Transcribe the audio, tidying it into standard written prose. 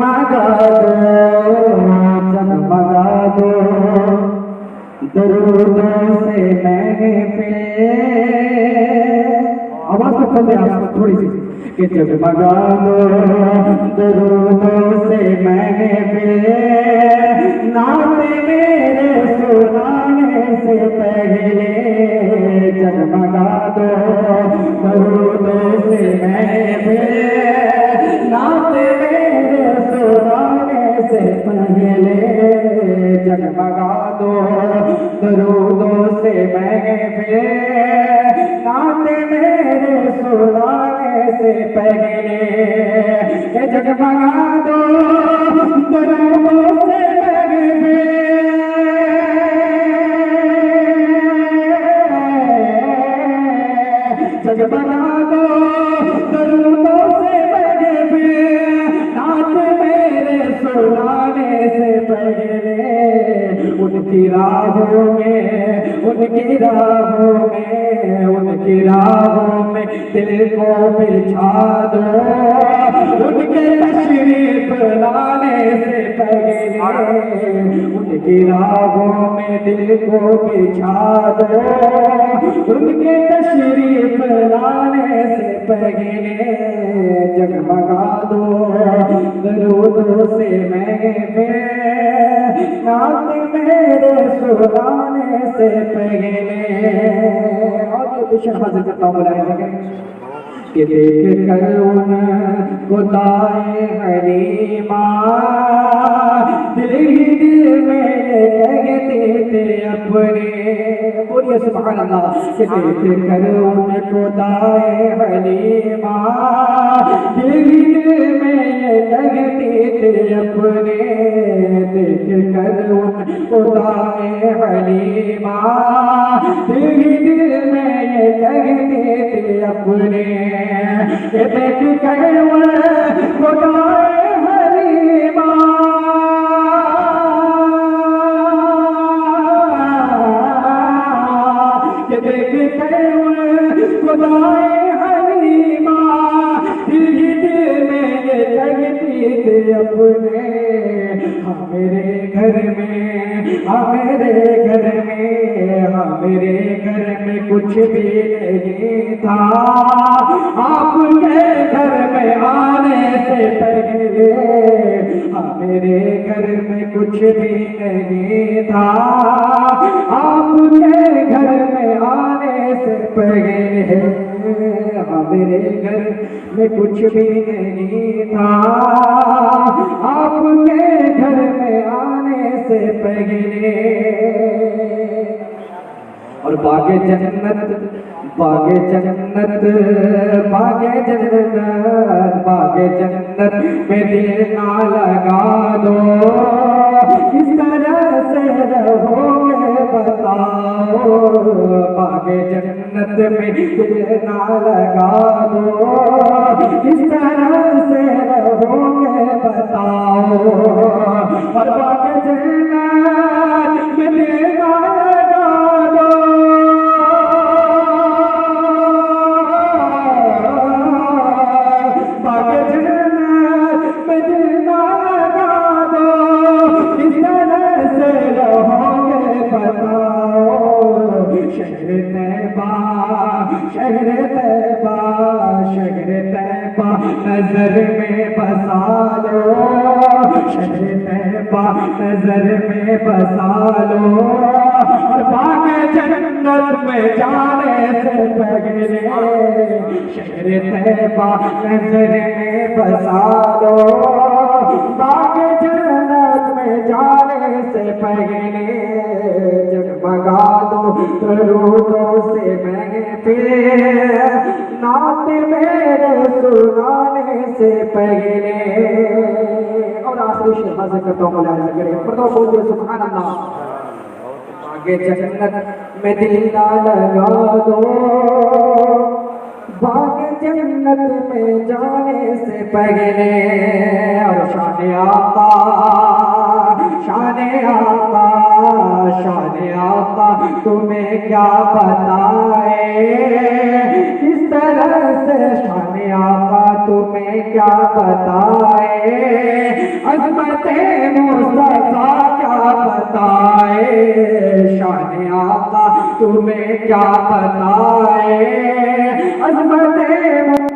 मगा दो जगमगा दो दरूदों से महफिल। आवाज को खोल दे आप थोड़ी सी कि जगमगा दो दरूदों से महफिल। नाते मेरे सुनाने से पहले जगमगा दो दरूदों से महफिल। नाते मेरे सुनाने से पहले जगमगा दो दरूदों से महफिल। नाते मेरे सुनाने से पहले जगमगा दो दरूदों से महफिल। जगमगा दो दरूदों से महफिल। नाते मेरे सुनाने से पहले उनकी राहों में दिल को बिछा दो। उनके तशरीफ लाने से पहले उनकी राहों में दिल को बिछा दो। उनके तशरीफ लाने से पहले जगमगा दो दरूदों से महफिल। नाते मेरे सुनाने से पहले। और ये पेशेंट हाजिर करता हूँ बुलाए लगे कि देख कर उन खुदाए हलीमा दिल ही दिल में कहते थे अपने। बोलिए सुभान अल्लाह। कि देख कर उन खुदाए हलीमा दिल ही दिल में कहते थे अपने। देख कर उन खुदाए हलीमा दिल ही दिल में कहते थे अपने। देख कर उन खुदाए हलीमा देख कर उन खुदाए हलीमा दिल ही दिल में कहती थी अपने। मेरे घर में कुछ भी नहीं था। आपके घर में आने से पहले मेरे घर में कुछ भी नहीं था। आपके घर में आने से पहले मेरे घर में कुछ भी नहीं था। आपके घर में आने से पहले। और बागे जन्नत में दिल ना लगा दो। किस तरह से रहोगे बताओ। बागे जन्नत में दिल ना लगा दो। किस तरह से रहोगे बताओ। और बागे जन्नत में दिल ना लगा दो। बागे जन्नत में दिल ना लगा दो। किस तरह से रहोगे बताओ। शहर तैबा नजर में बसा लो। शहर तैबा नजर में बसा लो। और बागे जन्नत में जाने से पहले शहर तैबा नजर में बसा लो। बागे जन्नत में जाने से पहले जगमगा दो दरूदों से महफिल। नाते मेरे सुनाने से पहले। और आखिरी शेर हाजिर करता हूँ बुलाया करें तो बोलिए सुभान अल्लाह। बागे जन्नत में दिल ना लगा दो। बागे जन्नत में जाने से पहले। और शान आका तुम्हें क्या बताए। किस तरह से शान आका तुम्हें क्या बताए। शान आका तुम्हें क्या बताए अज़मत